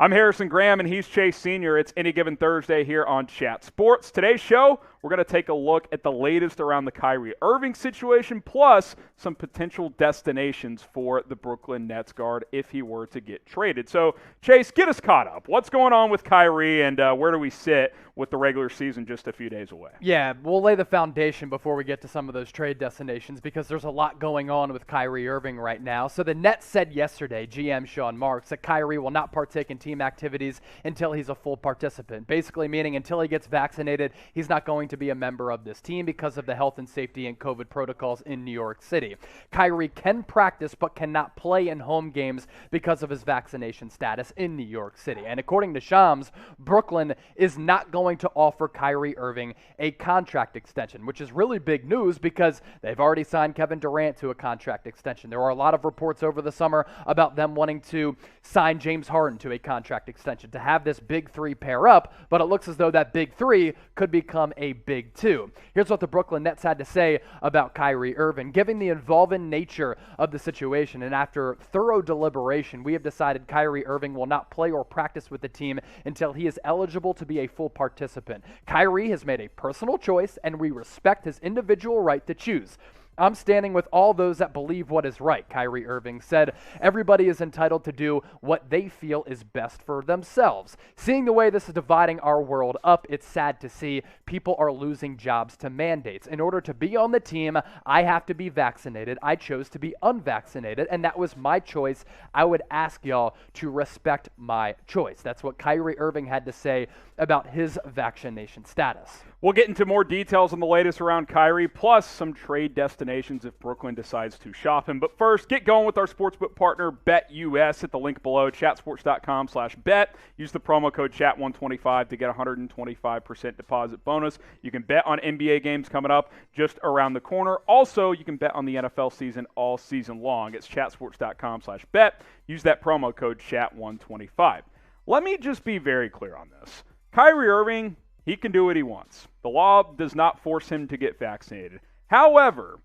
I'm Harrison Graham, and he's Chase Sr. It's Any Given Thursday here on Chat Sports. Today's show, we're going to take a look at the latest around the Kyrie Irving situation, plus some potential destinations for the Brooklyn Nets guard if he were to get traded. So, Chase, get us caught up. What's going on with Kyrie, and where do we sit with the regular season just a few days away? Yeah, we'll lay the foundation before we get to some of those trade destinations because there's a lot going on with Kyrie Irving right now. So the Nets said yesterday, GM Sean Marks, that Kyrie will not partake in team activities until he's a full participant. Basically meaning until he gets vaccinated, he's not going to be a member of this team because of the health and safety and COVID protocols in New York City. Kyrie can practice but cannot play in home games because of his vaccination status in New York City. And according to Shams, Brooklyn is not going to offer Kyrie Irving a contract extension, which is really big news because they've already signed Kevin Durant to a contract extension. There are a lot of reports over the summer about them wanting to sign James Harden to a contract extension to have this big three pair up, but it looks as though that big three could become a big two. Here's what the Brooklyn Nets had to say about Kyrie Irving. Given the involving nature of the situation and after thorough deliberation, we have decided Kyrie Irving will not play or practice with the team until he is eligible to be a full participant. Kyrie has made a personal choice and we respect his individual right to choose. I'm standing with all those that believe what is right, Kyrie Irving said. Everybody is entitled to do what they feel is best for themselves. Seeing the way this is dividing our world up, it's sad to see people are losing jobs to mandates. In order to be on the team, I have to be vaccinated. I chose to be unvaccinated, and that was my choice. I would ask y'all to respect my choice. That's what Kyrie Irving had to say about his vaccination status. We'll get into more details on the latest around Kyrie, plus some trade destinations if Brooklyn decides to shop him. But first, get going with our sportsbook partner, BetUS. Hit the link below, chatsports.com/bet. Use the promo code CHAT125 to get a 125% deposit bonus. You can bet on NBA games coming up just around the corner. Also, you can bet on the NFL season all season long. It's chatsports.com/bet. Use that promo code CHAT125. Let me just be very clear on this. Kyrie Irving, he can do what he wants. The law does not force him to get vaccinated. However,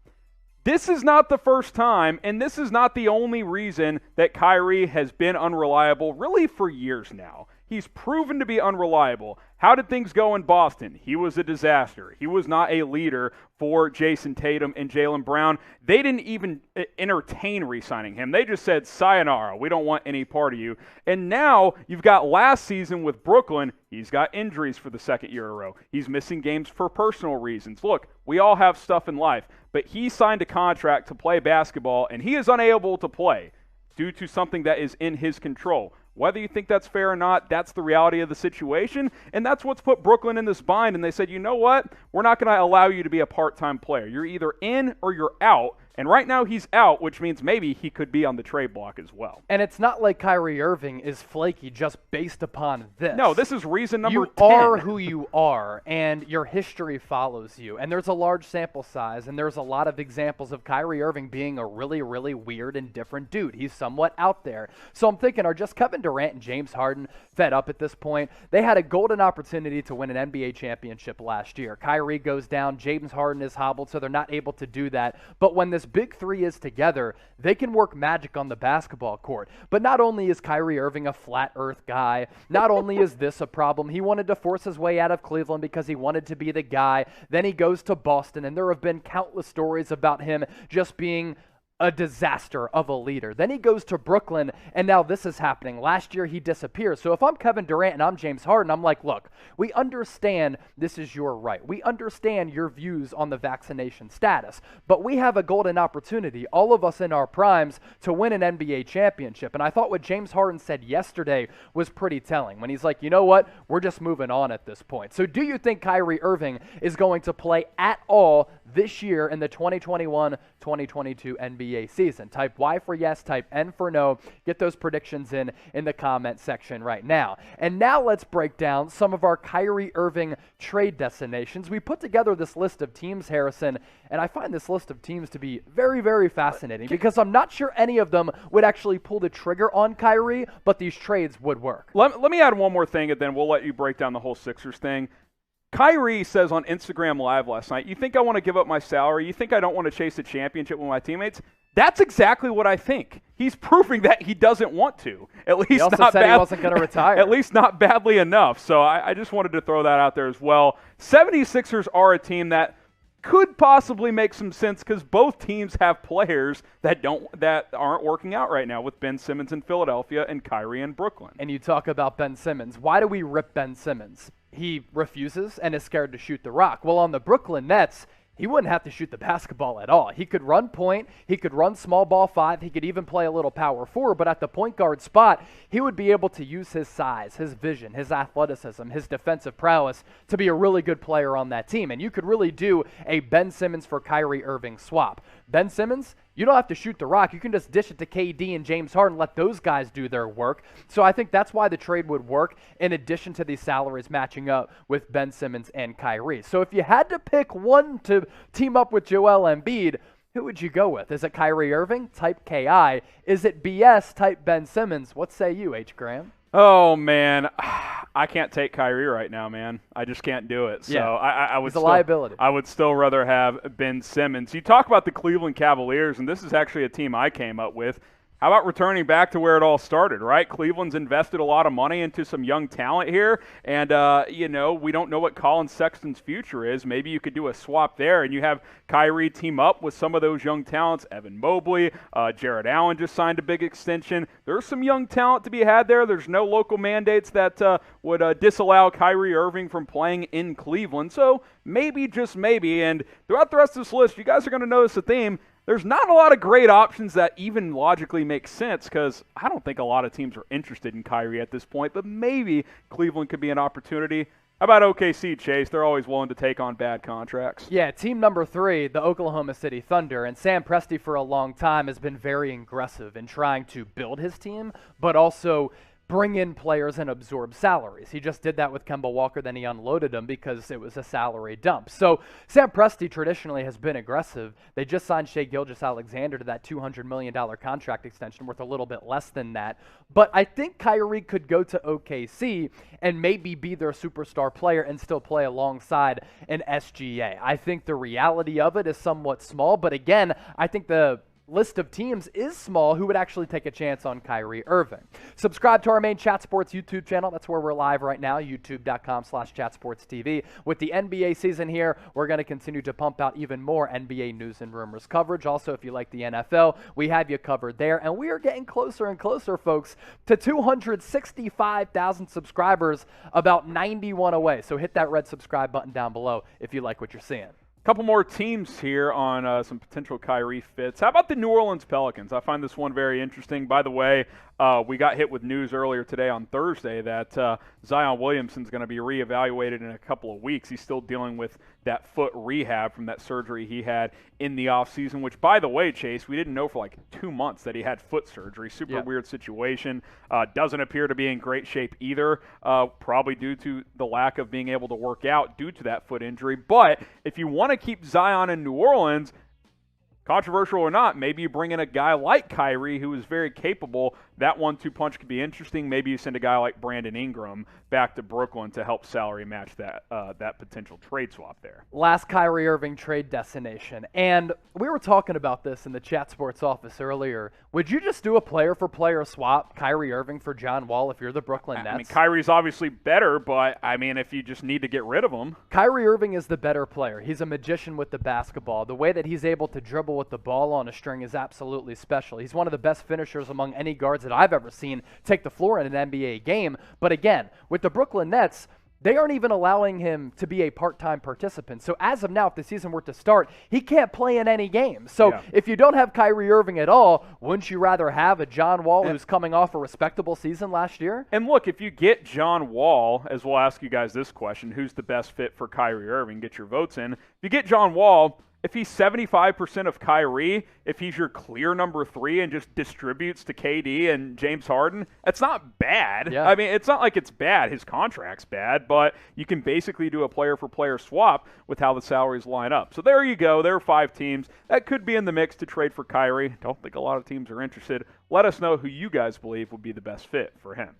this is not the first time, and this is not the only reason that Kyrie has been unreliable, really for years now. He's proven to be unreliable. How did things go in Boston? He was a disaster. He was not a leader for Jason Tatum and Jaylen Brown. They didn't even entertain re-signing him. They just said, sayonara, we don't want any part of you. And now you've got last season with Brooklyn. He's got injuries for the second year in a row. He's missing games for personal reasons. Look, we all have stuff in life, but he signed a contract to play basketball, and he is unable to play due to something that is in his control. Whether you think that's fair or not, that's the reality of the situation, and that's what's put Brooklyn in this bind. And they said, you know what? We're not going to allow you to be a part-time player. You're either in or you're out. And right now he's out, which means maybe he could be on the trade block as well. And it's not like Kyrie Irving is flaky just based upon this. No, this is reason number 10. You are who you are, and your history follows you. And there's a large sample size, and there's a lot of examples of Kyrie Irving being a really, really weird and different dude. He's somewhat out there. So I'm thinking, are just Kevin Durant and James Harden fed up at this point? They had a golden opportunity to win an NBA championship last year. Kyrie goes down, James Harden is hobbled, so they're not able to do that. But when this big three is together, they can work magic on the basketball court. But not only is Kyrie Irving a flat earth guy, not only is this a problem, he wanted to force his way out of Cleveland because he wanted to be the guy. Then he goes to Boston, and there have been countless stories about him just being a disaster of a leader. Then he goes to Brooklyn, and now this is happening. Last year, he disappears. So if I'm Kevin Durant and I'm James Harden, I'm like, look, we understand this is your right. We understand your views on the vaccination status, but we have a golden opportunity, all of us in our primes, to win an NBA championship. And I thought what James Harden said yesterday was pretty telling when he's like, you know what? We're just moving on at this point. So do you think Kyrie Irving is going to play at all this year in the 2021-2022 NBA season? Type Y for yes, type N for no. Get those predictions in the comment section right now. And now let's break down some of our Kyrie Irving trade destinations. We put together this list of teams, Harrison, and I find this list of teams to be very, very fascinating because I'm not sure any of them would actually pull the trigger on Kyrie, but these trades would work. Let me add one more thing, and then we'll let you break down the whole Sixers thing. Kyrie says on Instagram Live last night, you think I want to give up my salary? You think I don't want to chase a championship with my teammates? That's exactly what I think. he's proving that he doesn't want to. At least he also not said he wasn't going to retire. At least not badly enough. So I just wanted to throw that out there as well. 76ers are a team that could possibly make some sense because both teams have players that aren't working out right now, with Ben Simmons in Philadelphia and Kyrie in Brooklyn. And you talk about Ben Simmons. Why do we rip Ben Simmons? He refuses and is scared to shoot the rock. Well, on the Brooklyn Nets, he wouldn't have to shoot the basketball at all. He could run point. He could run small ball 5. He could even play a little power 4. But at the point guard spot, he would be able to use his size, his vision, his athleticism, his defensive prowess to be a really good player on that team. And you could really do a Ben Simmons for Kyrie Irving swap. Ben Simmons, you don't have to shoot the rock. You can just dish it to KD and James Harden, let those guys do their work. So I think that's why the trade would work, in addition to these salaries matching up with Ben Simmons and Kyrie. So if you had to pick one to team up with Joel Embiid, who would you go with? Is it Kyrie Irving, type KI? Is it BS, type Ben Simmons? What say you, H. Graham? Oh, man. I can't take Kyrie right now, man. I just can't do it. So yeah, I would it's a liability. I would still rather have Ben Simmons. You talk about the Cleveland Cavaliers, and this is actually a team I came up with. How about returning back to where it all started, right? Cleveland's invested a lot of money into some young talent here, and, we don't know what Colin Sexton's future is. Maybe you could do a swap there, and you have Kyrie team up with some of those young talents. Evan Mobley, Jared Allen just signed a big extension. There's some young talent to be had there. There's no local mandates that would disallow Kyrie Irving from playing in Cleveland. So maybe, just maybe, and throughout the rest of this list, you guys are going to notice a theme. There's not a lot of great options that even logically make sense, because I don't think a lot of teams are interested in Kyrie at this point, but maybe Cleveland could be an opportunity. How about OKC, Chase? They're always willing to take on bad contracts. Yeah, team number 3, the Oklahoma City Thunder, and Sam Presti for a long time has been very aggressive in trying to build his team, but also bring in players and absorb salaries. He just did that with Kemba Walker, then he unloaded him because it was a salary dump. So Sam Presti traditionally has been aggressive. They just signed Shai Gilgeous-Alexander to that $200 million contract extension, worth a little bit less than that. But I think Kyrie could go to OKC and maybe be their superstar player and still play alongside an SGA. I think the reality of it is somewhat small, but again, I think the list of teams is small who would actually take a chance on Kyrie Irving. Subscribe to our main Chat Sports YouTube channel. That's where we're live right now, youtube.com/chatsportstv. With the NBA season here, we're going to continue to pump out even more NBA news and rumors coverage. Also, if you like the NFL, we have you covered there. And we are getting closer and closer, folks, to 265,000 subscribers, about 91 away. So hit that red subscribe button down below if you like what you're seeing. Couple more teams here on some potential Kyrie fits. How about the New Orleans Pelicans? I find this one very interesting. By the way, we got hit with news earlier today on Thursday that Zion Williamson's going to be reevaluated in a couple of weeks. He's still dealing with that foot rehab from that surgery he had in the offseason, which, by the way, Chase, we didn't know for like 2 months that he had foot surgery. Super weird situation. Doesn't appear to be in great shape either, probably due to the lack of being able to work out due to that foot injury. But if you want to keep Zion in New Orleans, controversial or not, maybe you bring in a guy like Kyrie who is very capable. That 1-2 punch could be interesting. Maybe you send a guy like Brandon Ingram back to Brooklyn to help salary match that potential trade swap there. Last Kyrie Irving trade destination. And we were talking about this in the Chat Sports office earlier. Would you just do a player-for-player swap, Kyrie Irving for John Wall, if you're the Brooklyn Nets? I mean, Kyrie's obviously better, but, I mean, if you just need to get rid of him. Kyrie Irving is the better player. He's a magician with the basketball. The way that he's able to dribble with the ball on a string is absolutely special. He's one of the best finishers among any guards that I've ever seen take the floor in an NBA game. But again, with the Brooklyn Nets, they aren't even allowing him to be a part-time participant. So as of now, if the season were to start, he can't play in any game. So if you don't have Kyrie Irving at all, wouldn't you rather have a John Wall who's coming off a respectable season last year? And look, if you get John Wall, as we'll ask you guys this question, who's the best fit for Kyrie Irving? Get your votes in. If you get John Wall, if he's 75% of Kyrie, if he's your clear number 3 and just distributes to KD and James Harden, it's not bad. Yeah. I mean, it's not like it's bad. His contract's bad, but you can basically do a player-for-player swap with how the salaries line up. So there you go. There are 5 teams that could be in the mix to trade for Kyrie. Don't think a lot of teams are interested. Let us know who you guys believe would be the best fit for him.